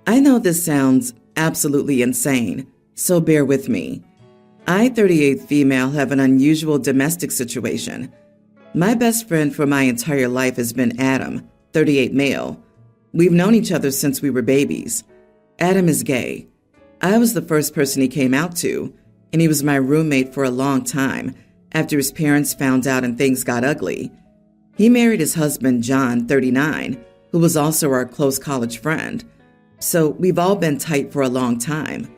I know this sounds absolutely insane, so bear with me. I, 38 female, have an unusual domestic situation. My best friend for my entire life has been Adam, 38 male. We've known each other since we were babies. Adam is gay. I was the first person he came out to, and he was my roommate for a long time after his parents found out and things got ugly. He married his husband, John, 39, who was also our close college friend. So we've all been tight for a long time.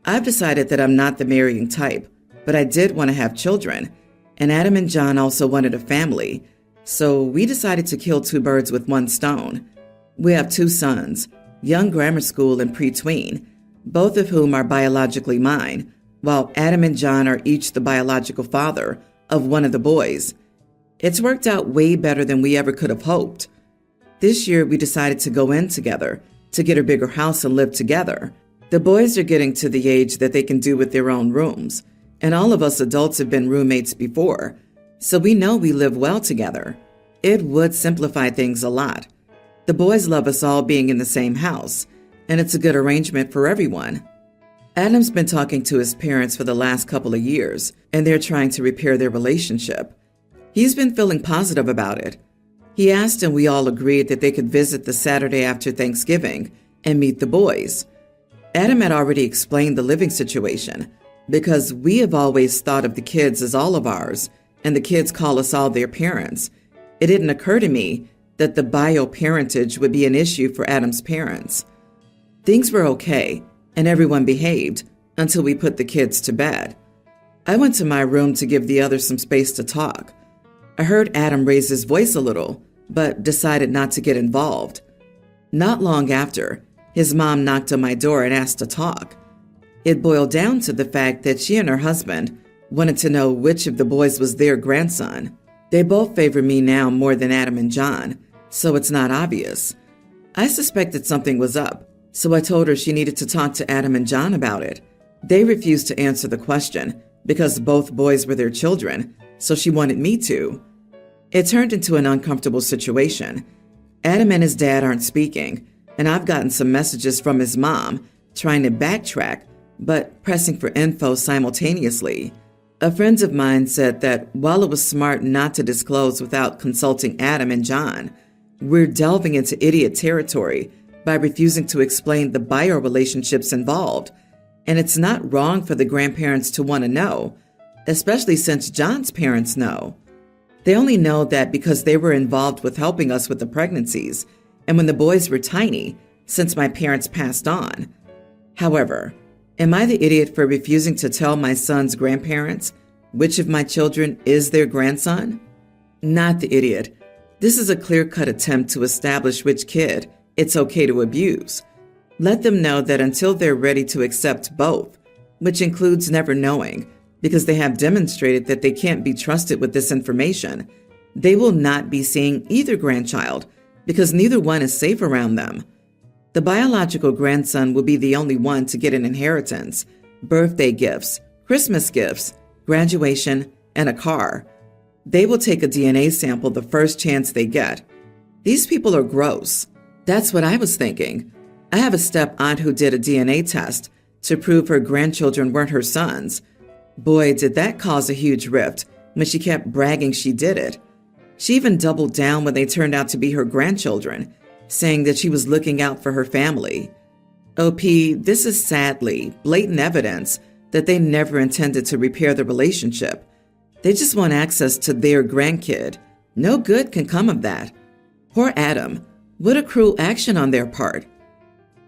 I've decided that I'm not the marrying type, but I did want to have children, and Adam and John also wanted a family, so we decided to kill two birds with one stone. We have two sons, young grammar school and pre-tween, both of whom are biologically mine, while Adam and John are each the biological father of one of the boys. It's worked out way better than we ever could have hoped. This year, we decided to go in together to get a bigger house and live together. The boys are getting to the age that they can do with their own rooms, and all of us adults have been roommates before, so we know we live well together. It would simplify things a lot. The boys love us all being in the same house, and it's a good arrangement for everyone. Adam's been talking to his parents for the last couple of years, and they're trying to repair their relationship. He's been feeling positive about it. He asked, and we all agreed that they could visit the Saturday after Thanksgiving and meet the boys. Adam had already explained the living situation, because we have always thought of the kids as all of ours, and the kids call us all their parents. It didn't occur to me that the bio-parentage would be an issue for Adam's parents. Things were okay, and everyone behaved until we put the kids to bed. I went to my room to give the others some space to talk. I heard Adam raise his voice a little, but decided not to get involved. Not long after, his mom knocked on my door and asked to talk. It boiled down to the fact that she and her husband wanted to know which of the boys was their grandson. They both favor me now more than Adam and John, so it's not obvious. I suspected something was up, so I told her she needed to talk to Adam and John about it. They refused to answer the question because both boys were their children, so she wanted me to. It turned into an uncomfortable situation. Adam and his dad aren't speaking, and I've gotten some messages from his mom trying to backtrack, but pressing for info simultaneously. A friend of mine said that while it was smart not to disclose without consulting Adam and John, we're delving into idiot territory by refusing to explain the bio relationships involved. And it's not wrong for the grandparents to want to know, especially since John's parents know. They only know that because they were involved with helping us with the pregnancies and when the boys were tiny, since my parents passed on. However, am I the idiot for refusing to tell my son's grandparents which of my children is their grandson? Not the idiot. This is a clear-cut attempt to establish which kid it's okay to abuse. Let them know that until they're ready to accept both, which includes never knowing, because they have demonstrated that they can't be trusted with this information, they will not be seeing either grandchild because neither one is safe around them. The biological grandson will be the only one to get an inheritance, birthday gifts, Christmas gifts, graduation, and a car. They will take a DNA sample the first chance they get. These people are gross. That's what I was thinking. I have a step-aunt who did a DNA test to prove her grandchildren weren't her sons. Boy, did that cause a huge rift when she kept bragging she did it. She even doubled down when they turned out to be her grandchildren, saying that she was looking out for her family. OP, this is sadly blatant evidence that they never intended to repair the relationship. They just want access to their grandkid. No good can come of that. Poor Adam. What a cruel action on their part.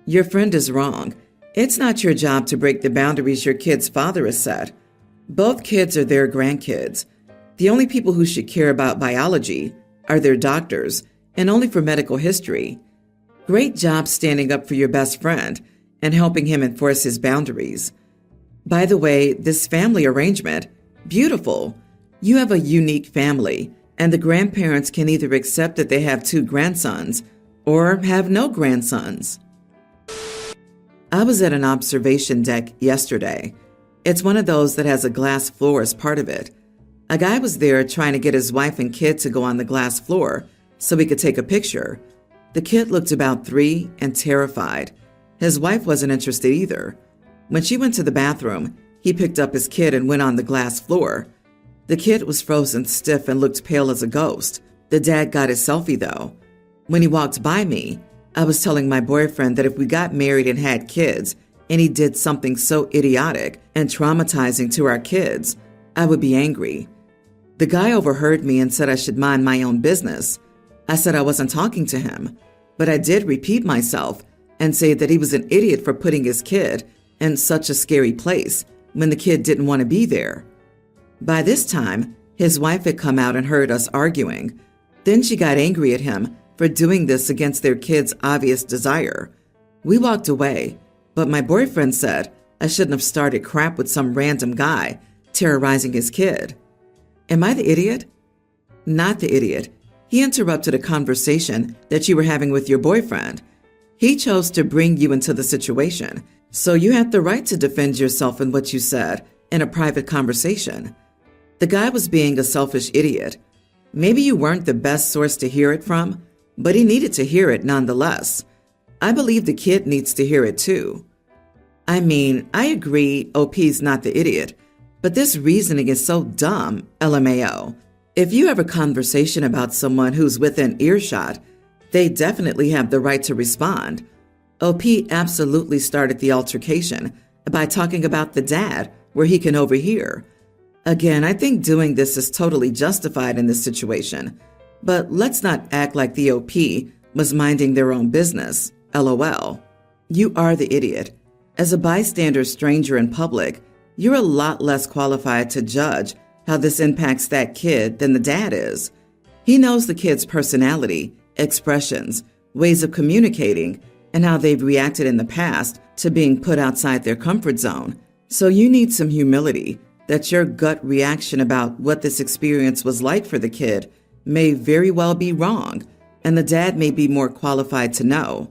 Your friend is wrong. It's not your job to break the boundaries your kid's father has set. Both kids are their grandkids. The only people who should care about biology are their doctors, and only for medical history. Great job standing up for your best friend and helping him enforce his boundaries. By the way, this family arrangement, beautiful. You have a unique family, and the grandparents can either accept that they have two grandsons or have no grandsons. I was at an observation deck yesterday. It's one of those that has a glass floor as part of it. A guy was there trying to get his wife and kid to go on the glass floor so he could take a picture. The kid looked about 3 and terrified. His wife wasn't interested either. When she went to the bathroom, he picked up his kid and went on the glass floor. The kid was frozen stiff and looked pale as a ghost. The dad got his selfie though. When he walked by me, I was telling my boyfriend that if we got married and had kids, and he did something so idiotic and traumatizing to our kids, I would be angry. The guy overheard me and said I should mind my own business. I said I wasn't talking to him, but I did repeat myself and say that he was an idiot for putting his kid in such a scary place when the kid didn't want to be there. By this time, his wife had come out and heard us arguing. Then she got angry at him for doing this against their kid's obvious desire. We walked away, but my boyfriend said I shouldn't have started crap with some random guy terrorizing his kid. Am I the idiot? Not the idiot. He interrupted a conversation that you were having with your boyfriend. He chose to bring you into the situation, so you had the right to defend yourself in what you said in a private conversation. The guy was being a selfish idiot. Maybe you weren't the best source to hear it from, but he needed to hear it nonetheless. I believe the kid needs to hear it too. I mean, I agree OP's not the idiot, but this reasoning is so dumb, LMAO. If you have a conversation about someone who's within earshot, they definitely have the right to respond. OP absolutely started the altercation by talking about the dad where he can overhear. Again, I think doing this is totally justified in this situation, but let's not act like the OP was minding their own business, LOL. You are the idiot. As a bystander stranger in public, you're a lot less qualified to judge how this impacts that kid than the dad is. He knows the kid's personality, expressions, ways of communicating, and how they've reacted in the past to being put outside their comfort zone. So you need some humility that your gut reaction about what this experience was like for the kid may very well be wrong, and the dad may be more qualified to know.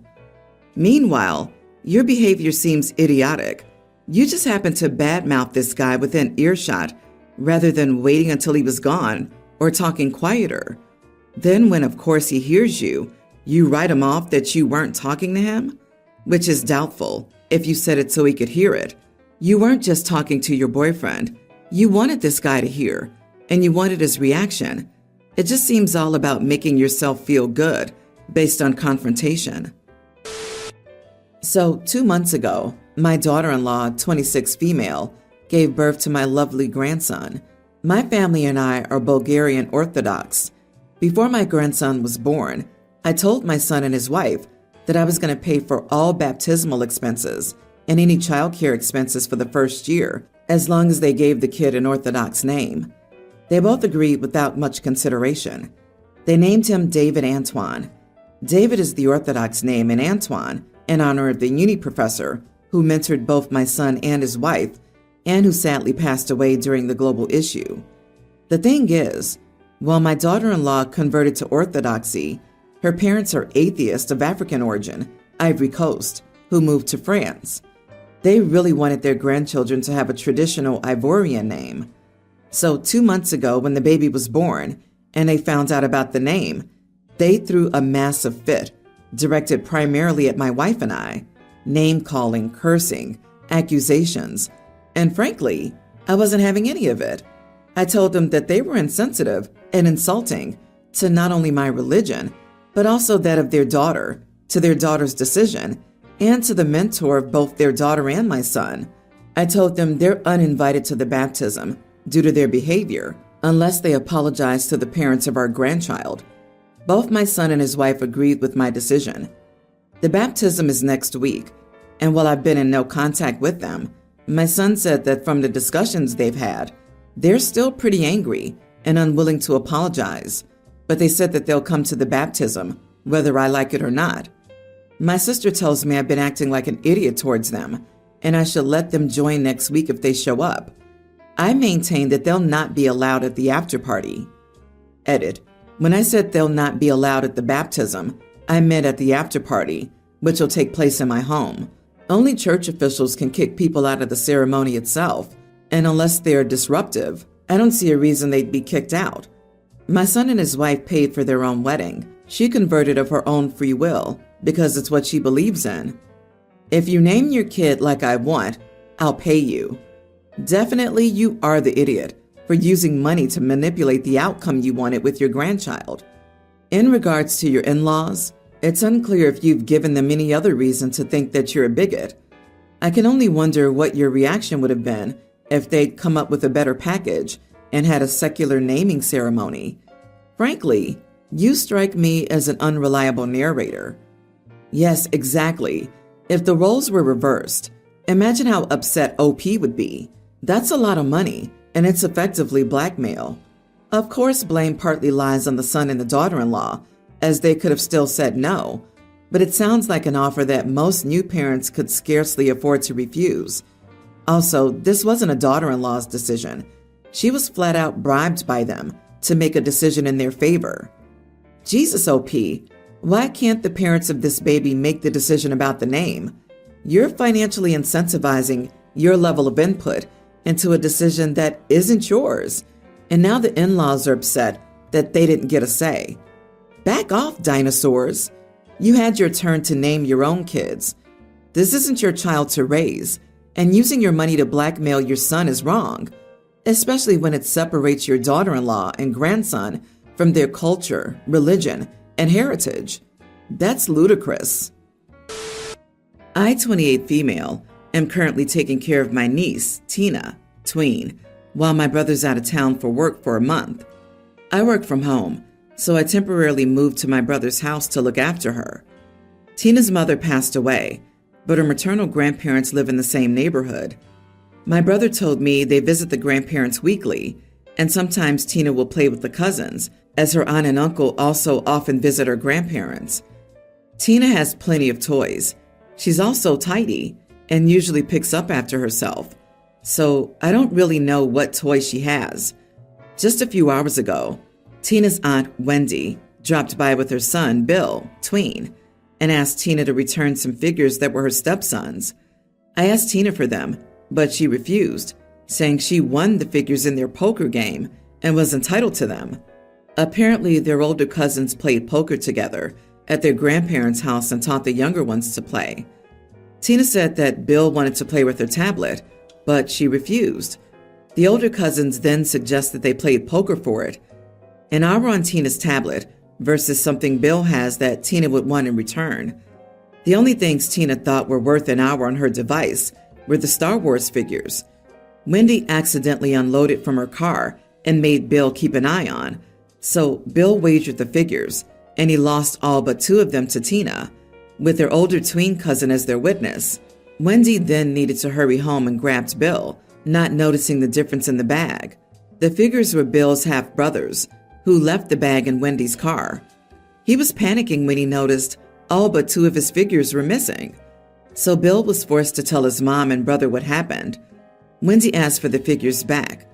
Meanwhile, your behavior seems idiotic. You just happened to badmouth this guy within earshot rather than waiting until he was gone or talking quieter. Then when, of course, he hears you, you write him off that you weren't talking to him, which is doubtful if you said it so he could hear it. You weren't just talking to your boyfriend. You wanted this guy to hear, and you wanted his reaction. It just seems all about making yourself feel good based on confrontation. So 2 months ago, my daughter-in-law, 26 female, gave birth to my lovely grandson. My family and I are Bulgarian Orthodox. Before my grandson was born, I told my son and his wife that I was going to pay for all baptismal expenses and any childcare expenses for the first year, as long as they gave the kid an Orthodox name. They both agreed without much consideration. They named him David Antoine. David is the Orthodox name, and Antoine in honor of the uni professor who mentored both my son and his wife, and who sadly passed away during the global issue. The thing is, while my daughter-in-law converted to Orthodoxy, her parents are atheists of African origin, Ivory Coast, who moved to France. They really wanted their grandchildren to have a traditional Ivorian name. So 2 months ago, when the baby was born and they found out about the name, they threw a massive fit, directed primarily at my wife and I, name-calling, cursing, accusations, and frankly, I wasn't having any of it. I told them that they were insensitive and insulting to not only my religion, but also that of their daughter, to their daughter's decision, and to the mentor of both their daughter and my son. I told them they're uninvited to the baptism due to their behavior, unless they apologize to the parents of our grandchild. Both my son and his wife agreed with my decision. The baptism is next week, and while I've been in no contact with them, my son said that from the discussions they've had, they're still pretty angry and unwilling to apologize, but they said that they'll come to the baptism, whether I like it or not. My sister tells me I've been acting like an idiot towards them, and I should let them join next week if they show up. I maintain that they'll not be allowed at the after party. Edit. When I said they'll not be allowed at the baptism, I meant at the after party, which will take place in my home. Only church officials can kick people out of the ceremony itself, and unless they're disruptive, I don't see a reason they'd be kicked out. My son and his wife paid for their own wedding. She converted of her own free will because it's what she believes in. If you name your kid like I want, I'll pay you. Definitely you are the idiot for using money to manipulate the outcome you wanted with your grandchild. In regards to your in-laws, it's unclear if you've given them any other reason to think that you're a bigot. I can only wonder what your reaction would have been if they'd come up with a better package and had a secular naming ceremony. Frankly, you strike me as an unreliable narrator. Yes, exactly. If the roles were reversed, imagine how upset OP would be. That's a lot of money, and it's effectively blackmail. Of course, blame partly lies on the son and the daughter-in-law, as they could have still said no, but it sounds like an offer that most new parents could scarcely afford to refuse. Also, this wasn't a daughter-in-law's decision. She was flat out bribed by them to make a decision in their favor. Jesus, OP, why can't the parents of this baby make the decision about the name? You're financially incentivizing your level of input into a decision that isn't yours, and now the in-laws are upset that they didn't get a say. Back off, dinosaurs. You had your turn to name your own kids. This isn't your child to raise, and using your money to blackmail your son is wrong, especially when it separates your daughter-in-law and grandson from their culture, religion, and heritage. That's ludicrous. I, 28 female, am currently taking care of my niece, Tina, tween, while my brother's out of town for work for a month. I work from home, so I temporarily moved to my brother's house to look after her. Tina's mother passed away, but her maternal grandparents live in the same neighborhood. My brother told me they visit the grandparents weekly, and sometimes Tina will play with the cousins, as her aunt and uncle also often visit her grandparents. Tina has plenty of toys. She's also tidy and usually picks up after herself, so I don't really know what toys she has. Just a few hours ago, Tina's aunt, Wendy, dropped by with her son, Bill, tween, and asked Tina to return some figures that were her stepson's. I asked Tina for them, but she refused, saying she won the figures in their poker game and was entitled to them. Apparently, their older cousins played poker together at their grandparents' house and taught the younger ones to play. Tina said that Bill wanted to play with her tablet, but she refused. The older cousins then suggested they played poker for it. An hour on Tina's tablet versus something Bill has that Tina would want in return. The only things Tina thought were worth an hour on her device were the Star Wars figures. Wendy accidentally unloaded from her car and made Bill keep an eye on, so Bill wagered the figures, and he lost all but 2 of them to Tina, with their older tween cousin as their witness. Wendy then needed to hurry home and grabbed Bill, not noticing the difference in the bag. The figures were Bill's half-brothers, who left the bag in Wendy's car. He was panicking when he noticed all but 2 of his figures were missing. So Bill was forced to tell his mom and brother what happened. Wendy asked for the figures back.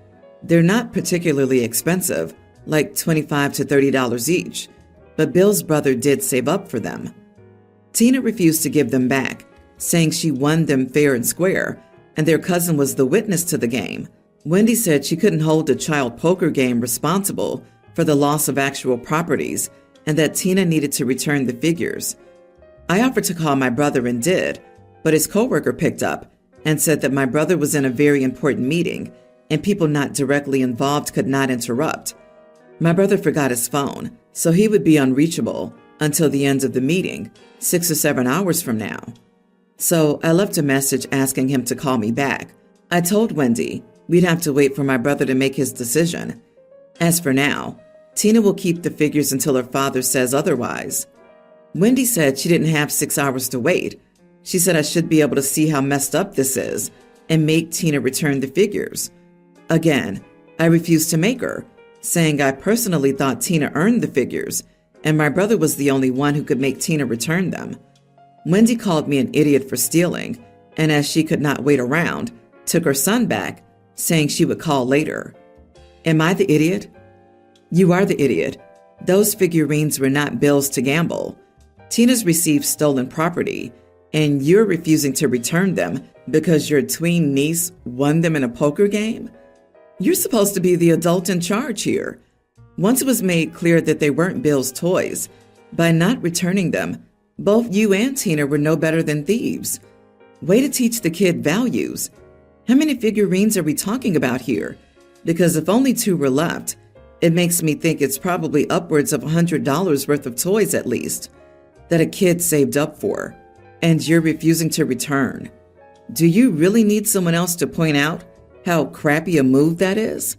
They're not particularly expensive, like $25 to $30 each, but Bill's brother did save up for them. Tina refused to give them back, saying she won them fair and square, and their cousin was the witness to the game. Wendy said she couldn't hold a child poker game responsible for the loss of actual properties, and that Tina needed to return the figures. I offered to call my brother and did, but his coworker picked up and said that my brother was in a very important meeting and people not directly involved could not interrupt. My brother forgot his phone, so he would be unreachable until the end of the meeting, 6 or 7 hours from now. So I left a message asking him to call me back. I told Wendy we'd have to wait for my brother to make his decision. As for now, Tina will keep the figures until her father says otherwise. Wendy said she didn't have 6 hours to wait. She said I should be able to see how messed up this is and make Tina return the figures. Again, I refused to make her, saying I personally thought Tina earned the figures and my brother was the only one who could make Tina return them. Wendy called me an idiot for stealing, and as she could not wait around, took her son back, saying she would call later. Am I the idiot? You are the idiot. Those figurines were not Bill's to gamble. Tina's received stolen property, and you're refusing to return them because your tween niece won them in a poker game? You're supposed to be the adult in charge here. Once it was made clear that they weren't Bill's toys, by not returning them, both you and Tina were no better than thieves. Way to teach the kid values. How many figurines are we talking about here? Because if only 2 were left, it makes me think it's probably upwards of $100 worth of toys at least that a kid saved up for, and you're refusing to return. Do you really need someone else to point out how crappy a move that is?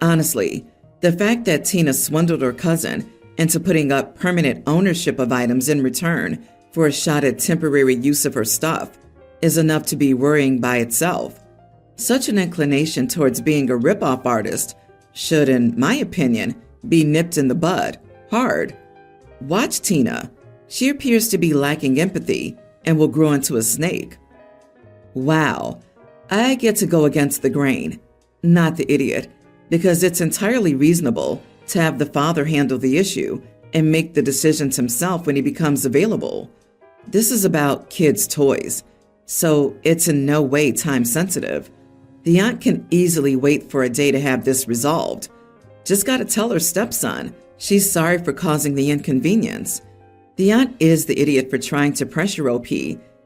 Honestly, the fact that Tina swindled her cousin into putting up permanent ownership of items in return for a shot at temporary use of her stuff is enough to be worrying by itself. Such an inclination towards being a rip-off artist should, in my opinion, be nipped in the bud, hard. Watch Tina. She appears to be lacking empathy and will grow into a snake. Wow, I get to go against the grain, not the idiot, because it's entirely reasonable to have the father handle the issue and make the decisions himself when he becomes available. This is about kids' toys, so it's in no way time sensitive. The aunt can easily wait for a day to have this resolved. Just gotta tell her stepson she's sorry for causing the inconvenience. The aunt is the idiot for trying to pressure OP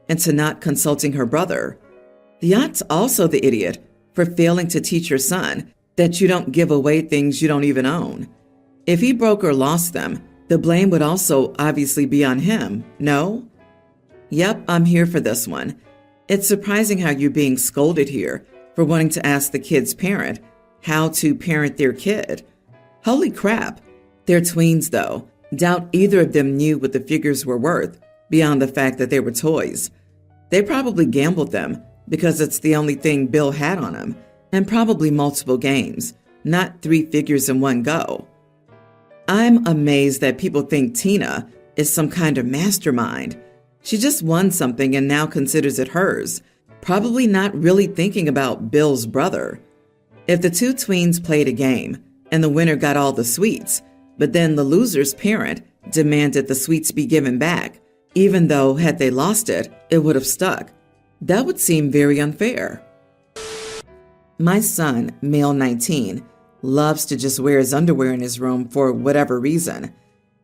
into not consulting her brother. The aunt's also the idiot for failing to teach her son that you don't give away things you don't even own. If he broke or lost them, the blame would also obviously be on him, no? Yep, I'm here for this one. It's surprising how you're being scolded here for wanting to ask the kid's parent how to parent their kid. Holy crap. They're tweens, though. Doubt either of them knew what the figures were worth beyond the fact that they were toys. They probably gambled them because it's the only thing Bill had on him, and probably multiple games, not 3 figures in one go. I'm amazed that people think Tina is some kind of mastermind. She just won something and now considers it hers, probably not really thinking about Bill's brother. If the 2 tweens played a game and the winner got all the sweets, but then the loser's parent demanded the sweets be given back, even though had they lost it, it would have stuck, that would seem very unfair. My son, male 19, loves to just wear his underwear in his room for whatever reason.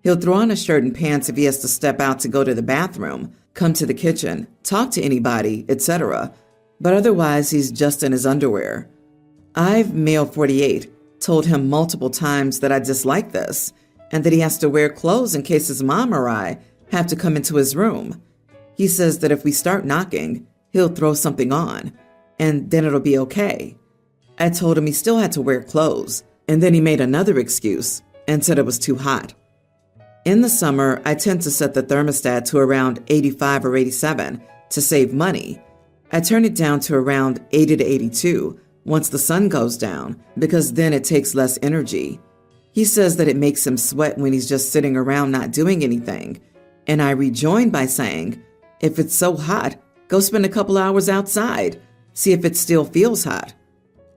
He'll throw on a shirt and pants if he has to step out to go to the bathroom, come to the kitchen, talk to anybody, etc. But otherwise, he's just in his underwear. I've, male 48, told him multiple times that I dislike this and that he has to wear clothes in case his mom or I have to come into his room. He says that if we start knocking, he'll throw something on, and then it'll be okay. I told him he still had to wear clothes, and then he made another excuse and said it was too hot. In the summer, I tend to set the thermostat to around 85 or 87 to save money. I turn it down to around 80 to 82 once the sun goes down, because then it takes less energy. He says that it makes him sweat when he's just sitting around not doing anything, and I rejoin by saying, if it's so hot, go spend a couple hours outside, see if it still feels hot.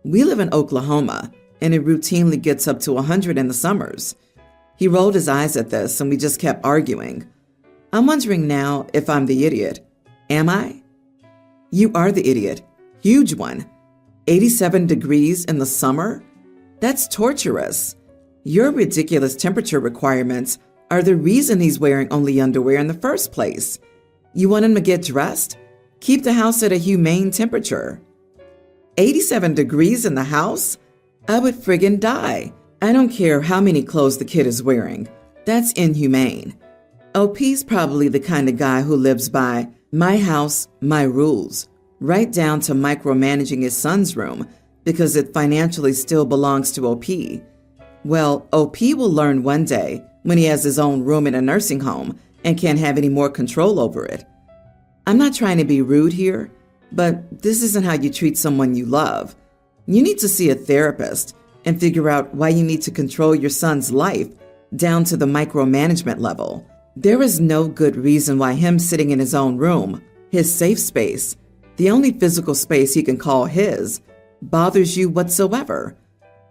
We live in Oklahoma, and it routinely gets up to 100 in the summers. He rolled his eyes at this, and we just kept arguing. I'm wondering now if I'm the idiot. Am I? You are the idiot. Huge one. 87 degrees in the summer? That's torturous. Your ridiculous temperature requirements are the reason he's wearing only underwear in the first place. You want him to get dressed? Keep the house at a humane temperature. 87 degrees in the house? I would friggin' die. I don't care how many clothes the kid is wearing. That's inhumane. OP's probably the kind of guy who lives by my house, my rules, right down to micromanaging his son's room because it financially still belongs to OP. Well, OP will learn one day when he has his own room in a nursing home and can't have any more control over it. I'm not trying to be rude here, but this isn't how you treat someone you love. You need to see a therapist and figure out why you need to control your son's life down to the micromanagement level. There is no good reason why him sitting in his own room, his safe space, the only physical space he can call his, bothers you whatsoever.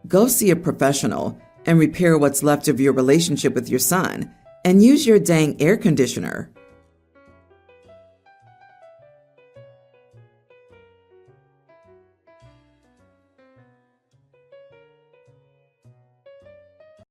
Go see a professional and repair what's left of your relationship with your son and use your dang air conditioner.